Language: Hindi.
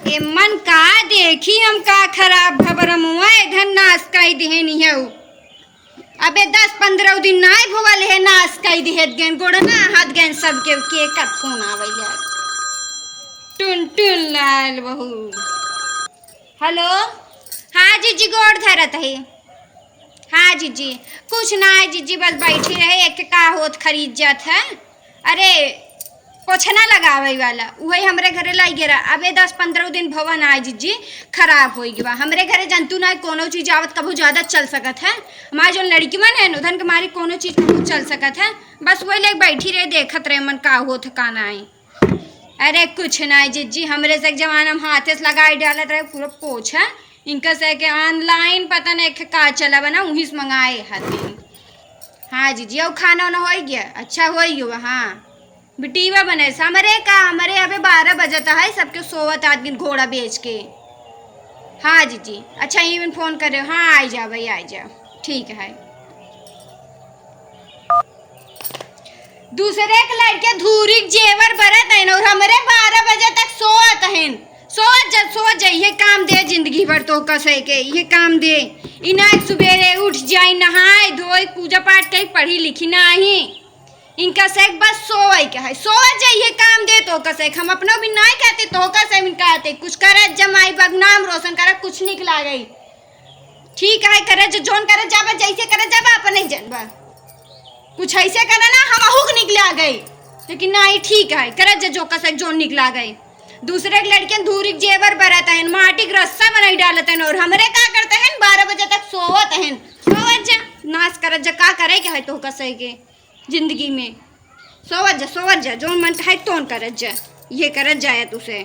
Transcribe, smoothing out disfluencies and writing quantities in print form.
ए मन का देखी हम का खराब खबर मुआ इधर नाश कई दिहे नहीं है अबे 10-15 दिन नाय भोवल है नाश कई दिहे गेन गोड़ ना हाथ गेन सब के कट फोन आवे टुन टुन लाल बहू। हेलो हाँ जीजी गोड़ धरत है। हाँ जीजी कुछ ना है जीजी बस बैठी रहे एक का होत खरीद जात है। अरे पोछना लगावे वाला वही हमरे घरे लाई गिरा अबे 10-15 दिन भवन आए जीजी खराब हो गया हमरे घरे जंतु ना कोनो चीज आवत कभू ज्यादा चल सकत है। हमारे जो लड़की मन है उधन के मारी कोनो चीज कभू चल सकत है बस वही लेके बैठी रहे देखत रहे मन का होत का ना है। अरे कुछ ना है जीजी हमरे से जमाना में हाथे से लगाई डालत रहे पूरा पोछा इनका से के ऑनलाइन पता नहीं का चला बना वहीं से मंगाए हाथी। हाँ जीजी अब खाना वाना हो गया अच्छा हो गया। हाँ बिटीवा बने हमारे का हमारे अबे 12 बजता है सबके सोवत आदमी घोड़ा बेच के। हाँ जीजी अच्छा इवन फोन कर रहे हो। हाँ आई जाओ भाई आई जाओ ठीक है। दूसरे के लड़के धूरी जेवर बरत है और हमारे 12 बजे तक सोवत हैं सोवत जा ये काम दे जिंदगी भर तो कसे के ये काम दे इना सुबेरे उठ जाए नहाए धोए पूजा पाठ कहीं पढ़ी लिखी नहीं इनका से बस सोवई के है सोवत जाइए काम दे तो कसे हम अपना भी नहीं कहते तो कसे इनका आते कुछ करे जमाई बग नाम रोशन करे कुछ निकला गई ठीक है करे जोन करे जाबा जैसे करे जाबा अपने जनबा कुछ ऐसे करे ना हम हुक निकला गई लेकिन नहीं ठीक है करे जो कसे जोन निकला गई। दूसरे लड़के धूरी जेवर बरत है माटी का रस्सा बनाई डालते हैं और हमरे का करते हैं 12 बजे तक सोवत हैं सोवत जा नाश करत जा का करे के है तो कसे के जिंदगी में सोवत जा जो मन है तोन करत जा ये करत जाए तुसे।